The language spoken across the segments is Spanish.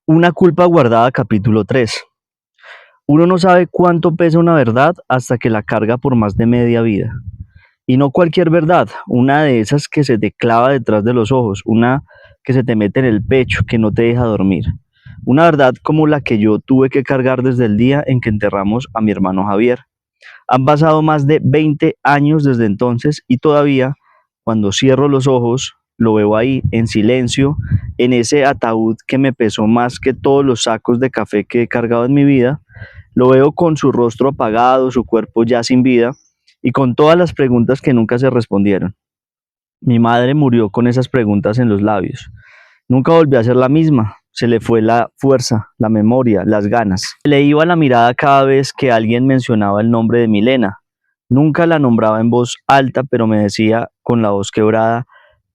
Una culpa guardada, capítulo 3. Uno no sabe cuánto pesa una verdad hasta que la carga por más de media vida. Y no cualquier verdad, una de esas que se te clava detrás de los ojos, una que se te mete en el pecho, que no te deja dormir. Una verdad como la que yo tuve que cargar desde el día en que enterramos a mi hermano Javier. Han pasado más de 20 años desde entonces y todavía, cuando cierro los ojos, lo veo ahí, en silencio, en ese ataúd que me pesó más que todos los sacos de café que he cargado en mi vida. Lo veo con su rostro apagado, su cuerpo ya sin vida y con todas las preguntas que nunca se respondieron. Mi madre murió con esas preguntas en los labios. Nunca volvió a ser la misma. Se le fue la fuerza, la memoria, las ganas. Le iba la mirada cada vez que alguien mencionaba el nombre de Milena. Nunca la nombraba en voz alta, pero me decía con la voz quebrada: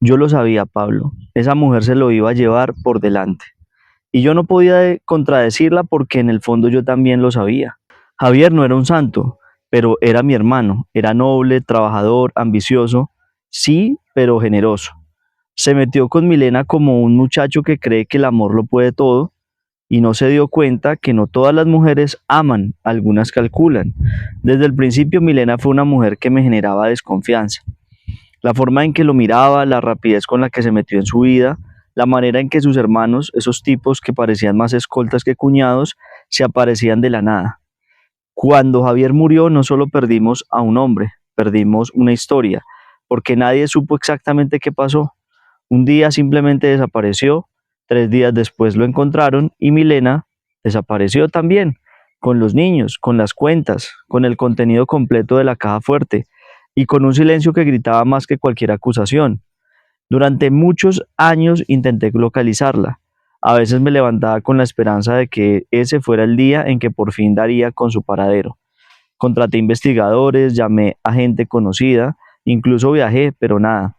yo lo sabía, Pablo. Esa mujer se lo iba a llevar por delante. Y yo no podía contradecirla porque en el fondo yo también lo sabía. Javier no era un santo, pero era mi hermano. Era noble, trabajador, ambicioso, sí, pero generoso. Se metió con Milena como un muchacho que cree que el amor lo puede todo y no se dio cuenta que no todas las mujeres aman, algunas calculan. Desde el principio Milena fue una mujer que me generaba desconfianza. La forma en que lo miraba, la rapidez con la que se metió en su vida, la manera en que sus hermanos, esos tipos que parecían más escoltas que cuñados, se aparecían de la nada. Cuando Javier murió no solo perdimos a un hombre, perdimos una historia, porque nadie supo exactamente qué pasó. Un día simplemente desapareció, 3 días después lo encontraron y Milena desapareció también, con los niños, con las cuentas, con el contenido completo de la caja fuerte y con un silencio que gritaba más que cualquier acusación. Durante muchos años intenté localizarla. A veces me levantaba con la esperanza de que ese fuera el día en que por fin daría con su paradero. Contraté investigadores, llamé a gente conocida, incluso viajé, pero nada,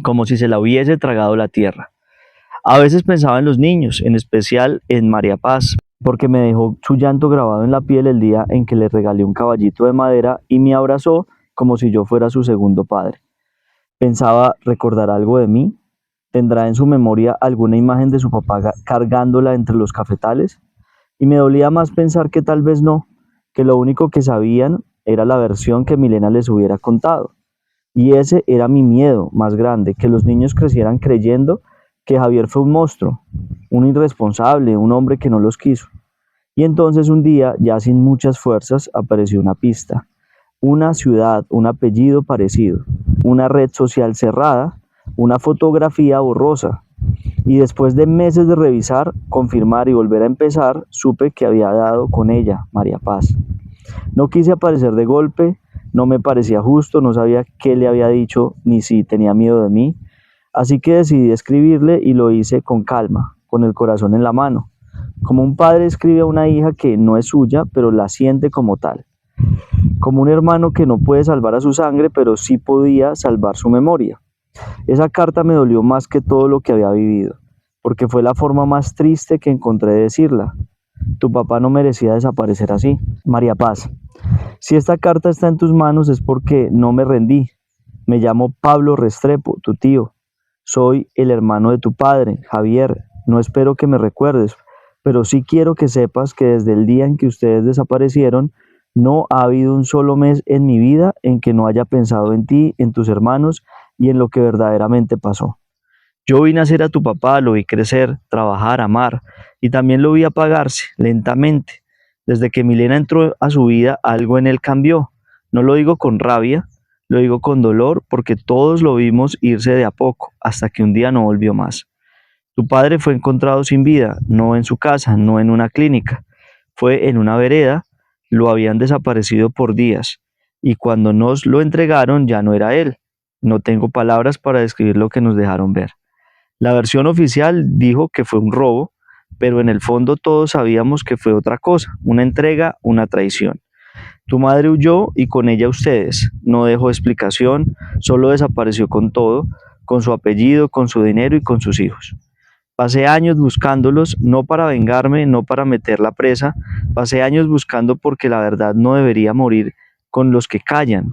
como si se la hubiese tragado la tierra. A veces pensaba en los niños, en especial en María Paz, porque me dejó su llanto grabado en la piel el día en que le regalé un caballito de madera y me abrazó como si yo fuera su segundo padre. Pensaba, ¿recordar algo de mí? ¿Tendrá en su memoria alguna imagen de su papá cargándola entre los cafetales? Y me dolía más pensar que tal vez no, que lo único que sabían era la versión que Milena les hubiera contado. Y ese era mi miedo más grande, que los niños crecieran creyendo que Javier fue un monstruo, un irresponsable, un hombre que no los quiso. Y entonces un día, ya sin muchas fuerzas, apareció una pista, una ciudad, un apellido parecido, una red social cerrada, una fotografía borrosa. Y después de meses de revisar, confirmar y volver a empezar, supe que había dado con ella, María Paz. No quise aparecer de golpe, no me parecía justo, no sabía qué le había dicho ni si tenía miedo de mí, así que decidí escribirle y lo hice con calma, con el corazón en la mano, como un padre escribe a una hija que no es suya, pero la siente como tal, como un hermano que no puede salvar a su sangre, pero sí podía salvar su memoria. Esa carta me dolió más que todo lo que había vivido, porque fue la forma más triste que encontré de decirla. Tu papá no merecía desaparecer así. María Paz, si esta carta está en tus manos es porque no me rendí. Me llamo Pablo Restrepo, tu tío. Soy el hermano de tu padre, Javier. No espero que me recuerdes, pero sí quiero que sepas que desde el día en que ustedes desaparecieron, no ha habido un solo mes en mi vida en que no haya pensado en ti, en tus hermanos y en lo que verdaderamente pasó. Yo vi nacer a tu papá, lo vi crecer, trabajar, amar, y también lo vi apagarse lentamente. Desde que Milena entró a su vida, algo en él cambió. No lo digo con rabia, lo digo con dolor, porque todos lo vimos irse de a poco, hasta que un día no volvió más. Tu padre fue encontrado sin vida, no en su casa, no en una clínica. Fue en una vereda, lo habían desaparecido por días, y cuando nos lo entregaron ya no era él. No tengo palabras para describir lo que nos dejaron ver. La versión oficial dijo que fue un robo, pero en el fondo todos sabíamos que fue otra cosa, una entrega, una traición. Tu madre huyó y con ella ustedes. No dejó explicación, solo desapareció con todo, con su apellido, con su dinero y con sus hijos. Pasé años buscándolos, no para vengarme, no para meter la presa, pasé años buscando porque la verdad no debería morir con los que callan,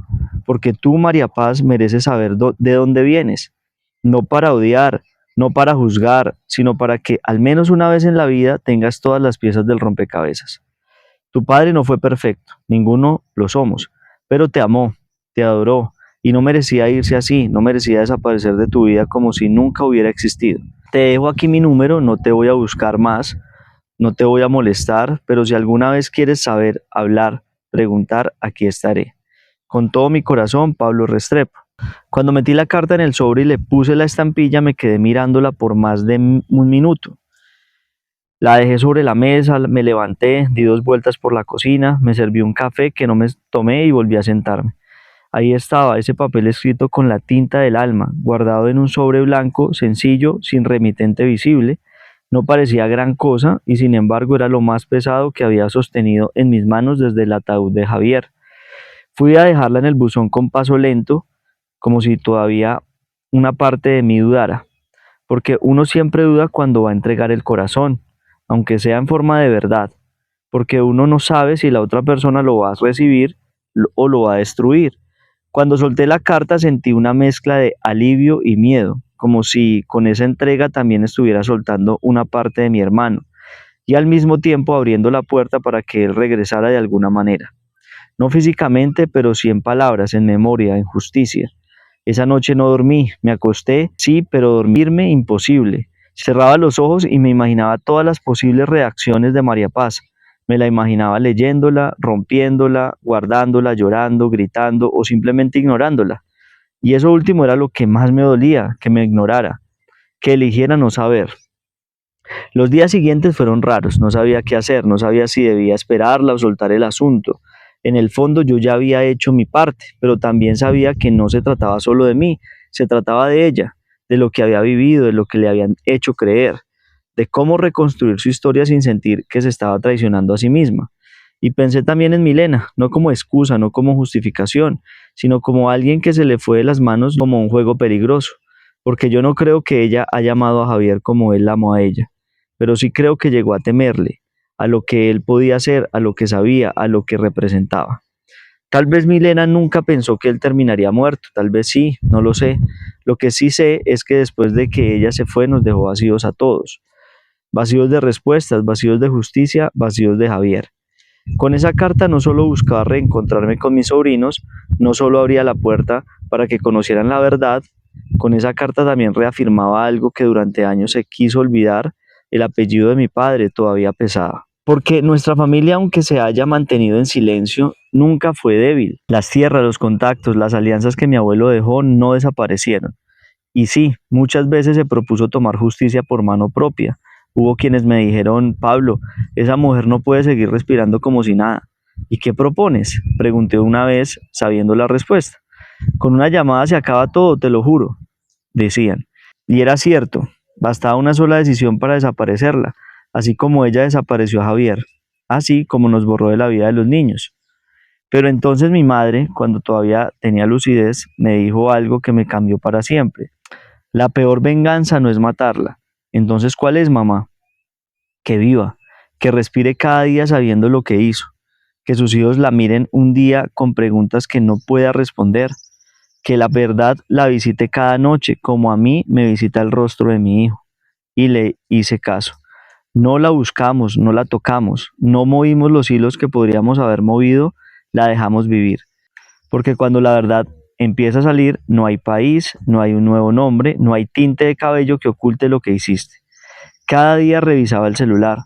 porque tú, María Paz, mereces saber de dónde vienes, no para odiar, no para juzgar, sino para que al menos una vez en la vida tengas todas las piezas del rompecabezas. Tu padre no fue perfecto, ninguno lo somos, pero te amó, te adoró, y no merecía irse así, no merecía desaparecer de tu vida como si nunca hubiera existido. Te dejo aquí mi número, no te voy a buscar más, no te voy a molestar, pero si alguna vez quieres saber, hablar, preguntar, aquí estaré. Con todo mi corazón, Pablo Restrepo. Cuando metí la carta en el sobre y le puse la estampilla, me quedé mirándola por más de un minuto. La dejé sobre la mesa, me levanté, di 2 vueltas por la cocina, me serví un café que no me tomé y volví a sentarme. Ahí estaba ese papel escrito con la tinta del alma, guardado en un sobre blanco, sencillo, sin remitente visible. No parecía gran cosa y sin embargo era lo más pesado que había sostenido en mis manos desde el ataúd de Javier. Fui a dejarla en el buzón con paso lento, como si todavía una parte de mí dudara, porque uno siempre duda cuando va a entregar el corazón, aunque sea en forma de verdad, porque uno no sabe si la otra persona lo va a recibir o lo va a destruir. Cuando solté la carta sentí una mezcla de alivio y miedo, como si con esa entrega también estuviera soltando una parte de mi hermano, y al mismo tiempo abriendo la puerta para que él regresara de alguna manera. No físicamente, pero sí en palabras, en memoria, en justicia. Esa noche no dormí, me acosté, sí, pero dormirme imposible. Cerraba los ojos y me imaginaba todas las posibles reacciones de María Paz. Me la imaginaba leyéndola, rompiéndola, guardándola, llorando, gritando o simplemente ignorándola. Y eso último era lo que más me dolía, que me ignorara, que eligiera no saber. Los días siguientes fueron raros, no sabía qué hacer, no sabía si debía esperarla o soltar el asunto. En el fondo yo ya había hecho mi parte, pero también sabía que no se trataba solo de mí, se trataba de ella, de lo que había vivido, de lo que le habían hecho creer, de cómo reconstruir su historia sin sentir que se estaba traicionando a sí misma. Y pensé también en Milena, no como excusa, no como justificación, sino como alguien que se le fue de las manos como un juego peligroso, porque yo no creo que ella haya amado a Javier como él la amó a ella, pero sí creo que llegó a temerle, a lo que él podía hacer, a lo que sabía, a lo que representaba. Tal vez Milena nunca pensó que él terminaría muerto, tal vez sí, no lo sé. Lo que sí sé es que después de que ella se fue nos dejó vacíos a todos, vacíos de respuestas, vacíos de justicia, vacíos de Javier. Con esa carta no solo buscaba reencontrarme con mis sobrinos, no solo abría la puerta para que conocieran la verdad, con esa carta también reafirmaba algo que durante años se quiso olvidar: el apellido de mi padre todavía pesaba. Porque nuestra familia, aunque se haya mantenido en silencio, nunca fue débil. Las tierras, los contactos, las alianzas que mi abuelo dejó no desaparecieron. Y sí, muchas veces se propuso tomar justicia por mano propia. Hubo quienes me dijeron: Pablo, esa mujer no puede seguir respirando como si nada. ¿Y qué propones?, pregunté una vez, sabiendo la respuesta. Con una llamada se acaba todo, te lo juro, decían. Y era cierto, bastaba una sola decisión para desaparecerla, así como ella desapareció a Javier, así como nos borró de la vida de los niños. Pero entonces mi madre, cuando todavía tenía lucidez, me dijo algo que me cambió para siempre. La peor venganza no es matarla. Entonces, ¿cuál es, mamá? Que viva, que respire cada día sabiendo lo que hizo, que sus hijos la miren un día con preguntas que no pueda responder, que la verdad la visite cada noche, como a mí me visita el rostro de mi hijo. Y le hice caso. No la buscamos, no la tocamos, no movimos los hilos que podríamos haber movido, la dejamos vivir. Porque cuando la verdad empieza a salir, no hay país, no hay un nuevo nombre, no hay tinte de cabello que oculte lo que hiciste. Cada día revisaba el celular,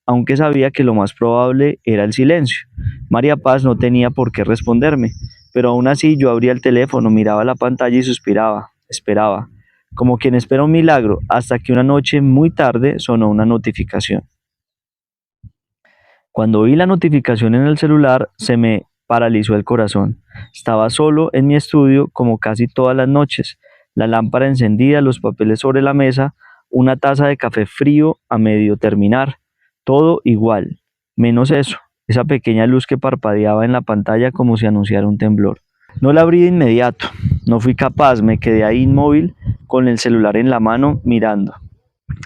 aunque sabía que lo más probable era el silencio. María Paz no tenía por qué responderme, pero aún así yo abría el teléfono, miraba la pantalla y suspiraba, esperaba, como quien espera un milagro, hasta que una noche muy tarde sonó una notificación. Cuando vi la notificación en el celular, se me paralizó el corazón. Estaba solo en mi estudio como casi todas las noches, la lámpara encendida, los papeles sobre la mesa, una taza de café frío a medio terminar, todo igual, menos eso, esa pequeña luz que parpadeaba en la pantalla como si anunciara un temblor. No la abrí de inmediato, no fui capaz, me quedé ahí inmóvil, con el celular en la mano, mirando.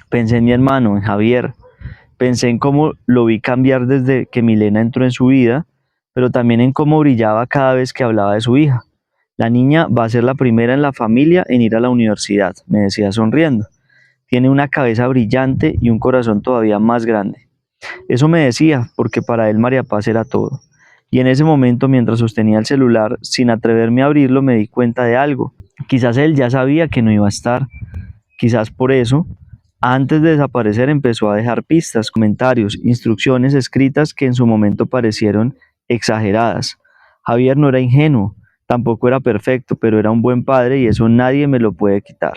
Pensé en mi hermano, en Javier. Pensé en cómo lo vi cambiar desde que Milena entró en su vida, pero también en cómo brillaba cada vez que hablaba de su hija. La niña va a ser la primera en la familia en ir a la universidad, me decía sonriendo. Tiene una cabeza brillante y un corazón todavía más grande. Eso me decía, porque para él María Paz era todo. Y en ese momento, mientras sostenía el celular, sin atreverme a abrirlo, me di cuenta de algo. Quizás él ya sabía que no iba a estar. Quizás por eso, antes de desaparecer, empezó a dejar pistas, comentarios, instrucciones escritas que en su momento parecieron exageradas. Javier no era ingenuo, tampoco era perfecto, pero era un buen padre y eso nadie me lo puede quitar.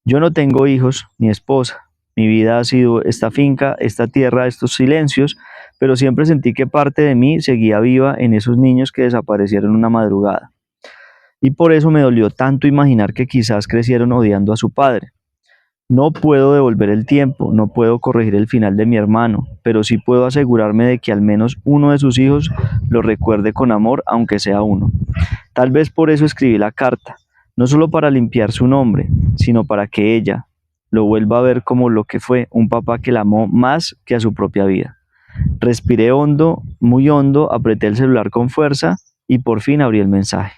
Yo no tengo hijos ni esposa. Mi vida ha sido esta finca, esta tierra, estos silencios, pero siempre sentí que parte de mí seguía viva en esos niños que desaparecieron una madrugada. Y por eso me dolió tanto imaginar que quizás crecieron odiando a su padre. No puedo devolver el tiempo, no puedo corregir el final de mi hermano, pero sí puedo asegurarme de que al menos uno de sus hijos lo recuerde con amor, aunque sea uno. Tal vez por eso escribí la carta, no solo para limpiar su nombre, sino para que ella lo vuelva a ver como lo que fue, un papá que la amó más que a su propia vida. Respiré hondo, muy hondo, apreté el celular con fuerza y por fin abrí el mensaje.